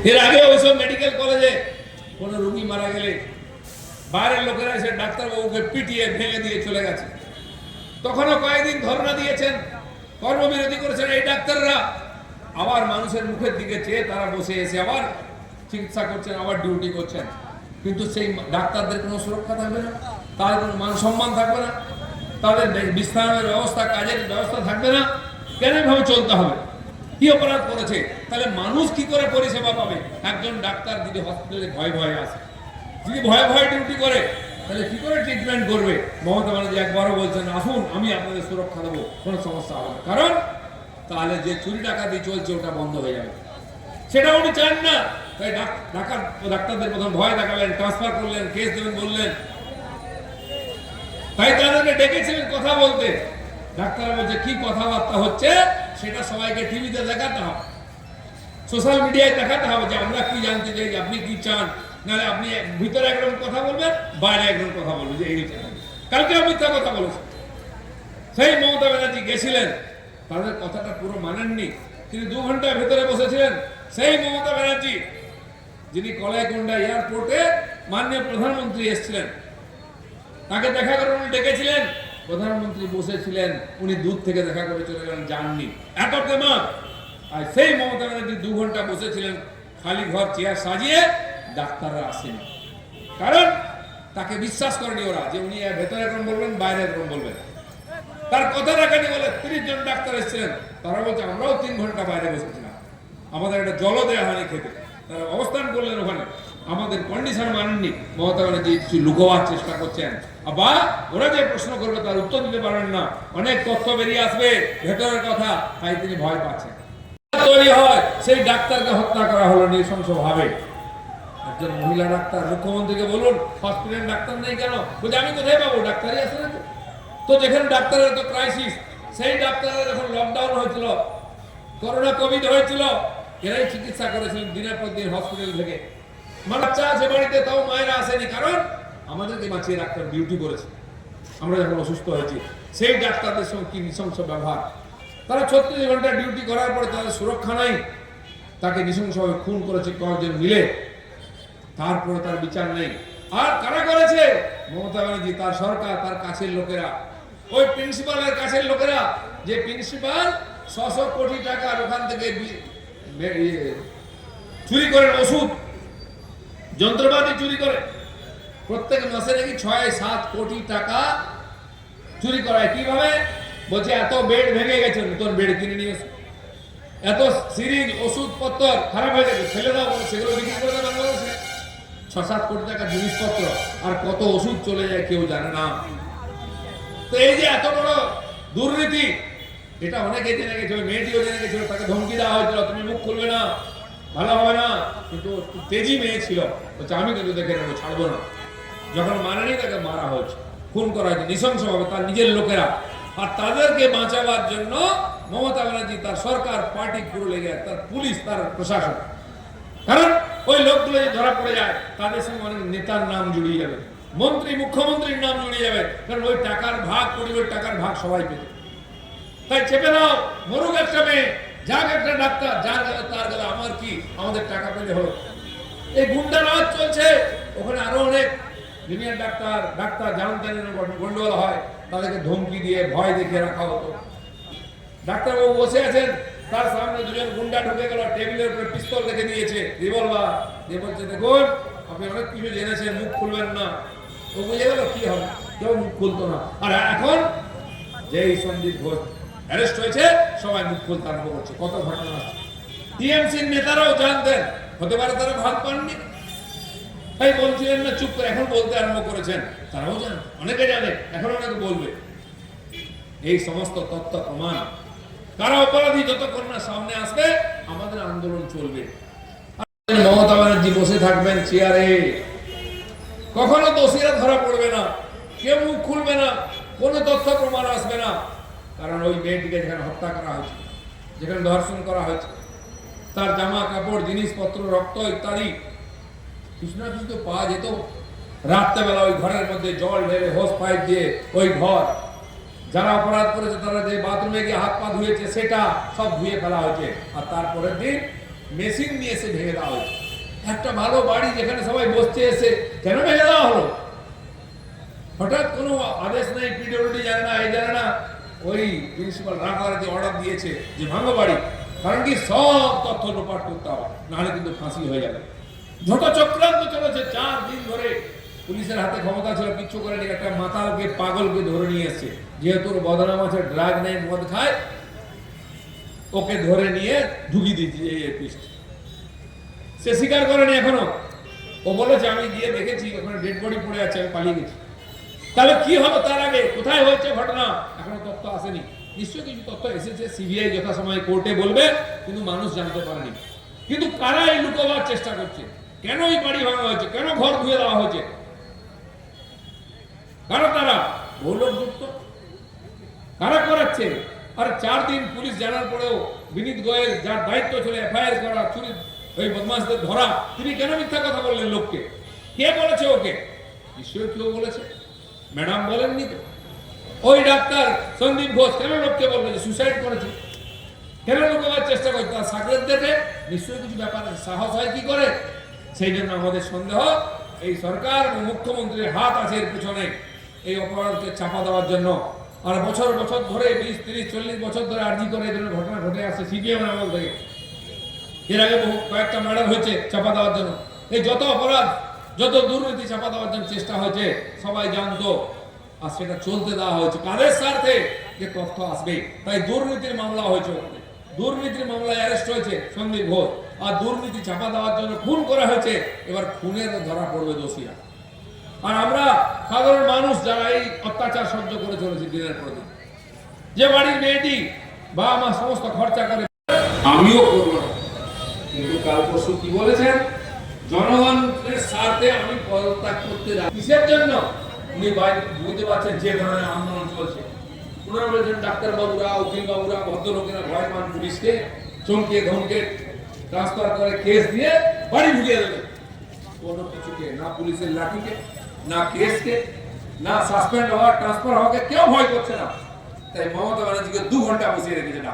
এর আগে ওইসব মেডিকেল কলেজে কোন রোগী মারা গেলে বাইরের লোকেরা এসে ডাক্তারবাবুকে পিটিয়ে ভেঙে দিয়ে চলে গেছে। তখনও কয়েকদিন ধর্ণা দিয়েছেন, কর্মবিরতি করেছেন এই ডাক্তাররা। আবার মানুষের মুখের দিকে চেয়ে তারা বসে এসে আবার চিকিৎসা করছেন, আবার ডিউটি করছেন। কিন্তু সেই ডাক্তারদের কোনো সুরক্ষা থাকবে না, তাদের কোনো মান সম্মান থাকবে না, তাদের বিশ্রামের ব্যবস্থা, কাজের ব্যবস্থা থাকবে না। কেন এভাবে চলতে হবে? কি অপরাধ করেছে? তাহলে মানুষ কি করে পরিষেবা পাবে? একজন ডাক্তার যদি হসপিটালে ভয়ে ভয়ে আসে, যদি ভয়ে ভয়ে ডিউটি করে, তাহলে কি করে ট্রিটমেন্ট করবে? মমতা ব্যানার্জি একবারও বলছেন আসুন আমি আপনাদের সুরক্ষা দেবো, কোনো সমস্যা হবে না। কারণ তাহলে যে চুরি ডাকাতি চলছে ওটা বন্ধ হয়ে যাবে, সেটা উনি চান না। তাই ডাক্তারদের প্রথম ভয় দেখালেন, ট্রান্সফার করলেন, কেস দেবেন বললেন। তাই তাদেরকে ডেকেছিলেন কথা বলতে। ডাক্তার বলছে কি কথাবার্তা হচ্ছে সেটা সবাইকে টিভিতে দেখাতে হবে, সোশ্যাল মিডিয়ায় দেখাতে হবে যে আমরা কি জানতে চাই, আপনি কি চান। নাহলে আপনি ভিতরে একরকম কথা বলবেন, বাইরে একরকম কথা বলবেন যে এই কালকে মিথ্যা কথা বলেছে। সেই মমতা ব্যানার্জি গেছিলেন, তাদের কথাটা পুরো মানেননি। তিনি 2 ঘন্টা ভেতরে বসেছিলেন। সেই মমতা ব্যানার্জি যিনি কলাইকুণ্ডা এয়ারপোর্টে মাননীয় প্রধানমন্ত্রী এসেছিলেন, তাকে দেখা করে উনি ডেকেছিলেন, প্রধানমন্ত্রী বসেছিলেন, উনি দূর থেকে দেখা করে চলে গেলেন, যাননি। এত প্রেমা। আর সেই মমতা ব্যানার্জি 2 ঘন্টা বসেছিলেন খালি ঘর চেয়ার সাজিয়ে, ডাক্তাররা আসেনি। কারণ তাকে বিশ্বাস করেনি ওরা যে উনি ভেতরে একরকম বলবেন, বাইরে একরকম বলবেন। তার কথা রাখেনি বলে 30 জন ডাক্তার এসেছিলেন। তারা বলছে আমরাও 3 ঘন্টা বাইরে বসেছিলাম, আমাদের একটা জলও দেওয়া হয়নি খেতে। তারা অবস্থান করলেন ওখানে, আমাদের কন্ডিশন মানেননি। মমতা ব্যানার্জি কিছু লুকোবার চেষ্টা করছেন, আবার ওরা যে প্রশ্ন করবে তার উত্তর দিতে পারবেন না। অনেক তথ্য বেরিয়ে আসবে ভেতরের কথা, তাই তিনি ভয় পাচ্ছেন। তৈরি হয় সেই ডাক্তারকে হত্যা করা হলো নৃশংসভাবে। একজন মহিলা ডাক্তার মুখ্যমন্ত্রীকে বলুন হসপিটালে ডাক্তার নেই কেন? বলছে আমি কোথায় পাবো, ডাক্তারই আসে না। তো যেখানে ডাক্তারের তো ক্রাইসিস, সেই ডাক্তাররা যখন লকডাউন হয়েছিল, করোনা কোভিড হয়েছিল, এরাই চিকিৎসা করেছিলেন দিনের পর দিন হসপিটাল থেকে। বাচ্চা আছে বাড়িতে, তাও মায়েরা আসেনি, কারণ আমাদেরকে বাঁচিয়ে রাখতে ডিউটি করেছে। আমরা যখন অসুস্থ হয়েছি, সেই ডাক্তারদের সঙ্গে কি নৃশংস ব্যবহার। তারা 36 ঘন্টা ডিউটি করার পরে তাদের সুরক্ষা নাই, তাকে নৃশংসভাবে খুন করেছে কয়েকজন মিলে, তারপরে তার বিচার নেই। আর কারা করেছে? মমতা ব্যানার্জি, তার সরকার, তার কাছের লোকেরা, ওই প্রিন্সিপালের কাছের লোকেরা। যে প্রিন্সিপাল 600 কোটি টাকার ওখান থেকে চুরি করেন, ওষুধ যন্ত্রপাতি চুরি করে, প্রত্যেক মাসে নাকি 6-7 কোটি টাকা চুরি করায়। কিভাবে? বলছে এত বেড ভেঙে গেছে, নতুন বেড কিনে নিয়ে এসো। এত সিরিজ ওষুধপত্র খারাপ হয়ে গেছে, ফেলে দাও, সেগুলো বিক্রি করে দেয় বাংলাদেশে। 6-7 কোটি টাকা জিনিসপত্র, আর কত ওষুধ চলে যায় কেউ জানে না। তো এই যে এত বড় দুর্নীতি, এটা অনেকে জেনে গেছিল, মেয়েটিও জেনে গেছিল, তাকে ধমকি দেওয়া হয়েছিল তুমি মুখ খুলবে না, ভালো হবে না। কিন্তু তেজি মেয়ে ছিল, বলছে আমি কিন্তু দেখে নেবো, ছাড়বো না। যখন মানেনি তাকে মারা হয়েছে, খুন করা হয়েছে নৃশংসভাবে, তার নিজের লোকেরা। আর তাদেরকে বাঁচাবার জন্য মমতা ব্যানার্জি, তার সরকার, পার্টি পুরো লেগে, তার পুলিশ, তার প্রশাসন। কারণ ওই লোকগুলো যে ধরা পড়ে যায়, তাদের সঙ্গে অনেক নেতার নাম জড়িয়ে যাবে, মন্ত্রী, মুখ্যমন্ত্রীর নাম জড়িয়ে যাবে। কারণ ওই টাকার ভাগ, পরিবার টাকার ভাগ সবাই পেতে। তাই চেপে নাও, মরুক একটা মেয়ে, যাক একটা ডাক্তার, যার গেলে তার গেলে, আমার কি, আমাদের টাকা পেলে হলো। এই গুন্ডা রাজ চলছে, ওখানে আরো অনেক জুনিয়র ডাক্তার জানেন গন্ডগোল হয়, তাদেরকে ধমকি দিয়ে ভয় দেখিয়ে রাখা হতো। ডাক্তারবাবু বসে আছেন, তার সামনে 2 জন গুন্ডা ঢুকে গেল, টেবিলের উপরে পিস্তল রেখে দিয়েছে, রিভলভার দিয়ে বলছে দেখুন আপনি অনেক কিছু জেনেছেন, মুখ খুলবেন না। ও বুঝে গেল কি হবে, কেউ মুখ খুলতো না। আর এখন যেই সন্দীপ ঘোষ অ্যারেস্ট হয়েছে, সবাই মুখ খুলতে আরম্ভ করছে। কত ঘটনা আছে। টিএমসির নেতারাও জানতেন, হতে পারে তারা ভাগ পাননি, তাই বলছিলেন না, চুপ করে। এখন বলতে আরম্ভ করেছেন, তারাও জানে, অনেকে জানে, এখন অনেকে বলবে। এই সমস্ত তথ্য প্রমাণ, কারা অপরাধী যতক্ষণ না সামনে আসবে, আমাদের আন্দোলন চলবে। মমতা ব্যানার্জি বসে থাকবেন চেয়ারে, কখনো দোষীরা ধরা পড়বে না, কেউ মুখ খুলবে না, কোনো তথ্য প্রমাণ আসবে না। কারণ ওই মেয়েটিকে যেখানে হত্যা করা হয়েছে, যেখানে ধর্ষণ করা হয়েছে, তার জামা কাপড়, জিনিসপত্র, রক্ত ইত্যাদি কিছু না কিছু তো পাওয়া যেত। রাত্রেবেলা ওই ঘরের মধ্যে জল ঢেলে, হোস পাইপ দিয়ে ওই ঘর, যারা অপরাধ করেছে তারা যে বাথরুমে গিয়ে হাত পা ধুয়েছে, সেটা সব ধুয়ে ফেলা হয়েছে। আর তারপরের দিন মেশিন নিয়ে এসে ভেঙে দেওয়া হয়েছে। একটা ভালো বাড়ি যেখানে সবাই বসতে এসে কেন ভেঙে দেওয়া হলো? হঠাৎ কোনো আদেশ নেই, পিডব্লিউডি জানে না, এই জানে না, ওই প্রিন্সিপাল রাগারাগি অর্ডার দিয়েছে যে ভাঙো বাড়ি। কারণ কি সব তথ্য লোপাট করতে হবে, নাহলে কিন্তু ফাঁসি হয়ে যাবে। যত চক্রান্ত চলেছে 4 দিন ধরে, পুলিশের হাতে ক্ষমতা ছিল, কিচ্ছু করেনি। একটা মাতালকে পাগলকে ধরে নিয়ে এসছে, যেহেতু ওর বদনাম আছে, ড্রাগ নেয়, মদ খায়, ওকে ধরে নিয়ে ঢুকিয়ে দিয়েছে এই পিস্ট। সে স্বীকার করেনি এখনো, ও বলেছে আমি গিয়ে দেখেছি ওখানে ডেড বডি পড়ে আছে, আমি পালিয়ে গেছি। তাহলে কি হলো তার আগে, কোথায় হয়েছে ঘটনা, এখনো তথ্য আসেনি। নিশ্চয়ই কিছু তথ্য এসেছে, সিবিআই যথাসময়ে কোর্টে বলবে, কিন্তু মানুষ জানতে পারেনি। কিন্তু কারা এই লুকোবার চেষ্টা করছে? কেন এই বাড়ি ভাঙা হয়েছে, কেন ঘর ধুয়ে দেওয়া হয়েছে? কারা তারা? ভৌলযুক্ত কারা করাচ্ছে? আর 4 দিন পুলিশ জানার পরেও বিনীত গোয়েল, যার দায়িত্ব ছিল এফআইআর করা, চুরি ওই বদমাশদের ধরা, তিনি কেন মিথ্যা কথা বললেন লোককে? কে বলেছে ওকে? নিশ্চয়ই কেউ বলেছে, ম্যাডাম বলেননি তো। ওই ডাক্তার সন্দীপ ঘোষ কেন লোককে বললো যে সুসাইড করেছে? কেন লুকোবার চেষ্টা করছে? তার সাকরেত দেখে নিশ্চয়ই কিছু ব্যাপার আছে। সাহস হয় কি করে? সেই জন্য আমাদের সন্দেহ এই সরকার ও মুখ্যমন্ত্রীর হাত আছে এর পিছনে, এই অপরাধকে চাপা দেওয়ার জন্য। আর বছর বছর ধরে 20, 30, 40 বছর ধরে আর্জি করে এই ধরনের ঘটনা ঘটে আসছে সিপিএম আমল থেকে। এর আগে বহু কয়েকটা মার্ডার হয়েছে চাপা দেওয়ার জন্য। এই যত অপরাধ, যত দুর্নীতি চাপা দেওয়ার জন্য চেষ্টা হয়েছে, সবাই জানতো, আর সেটা চলতে দেওয়া হয়েছে কাদের স্বার্থে? যে তথ্য আসবে। তাই দুর্নীতির মামলা হয়েছে, দুর্নীতির মামলায় অ্যারেস্ট হয়েছে সন্দীপ ঘোষ, আর দুর্নীতি চাপা দেওয়ার জন্য খুন করা হয়েছে। এবার খুনের ধরা পড়বে দোষীরা। আর আমরা সাধারণ মানুষ যারা এই অত্যাচার সহ্য করে চলেছি দিনের পর দিন, যে বাড়ির মেয়েটি বা মা সমস্ত খরচা করে, আমিও করবো না। কিন্তু কাল পরশু কি বলেছেন? জনগণের স্বার্থে আমি পদত্যাগ করতে রাজি। কিসের জন্য? উনি বুঝতে পারছেন যে ধরনের আন্দোলন চলছে। ওনারা বলেছেন ডাক্তার বাবুরা, উকিল বাবুরা, ভদ্রলোকেরা ভয় পান পুলিশকে, চমকে ধমকে ট্রান্সফার করে কেস দিয়ে বাড়ি ঢুকিয়ে দেবে। কোনো কিছুকে, না পুলিশের লাঠিকে, না কেসকে, না সাসপেন্ড হওয়া, ট্রান্সফার হওয়াকে কেউ ভয় করছে না। তাই মমতা ব্যানার্জিকে 2 ঘন্টা বসিয়ে রেখেছে না।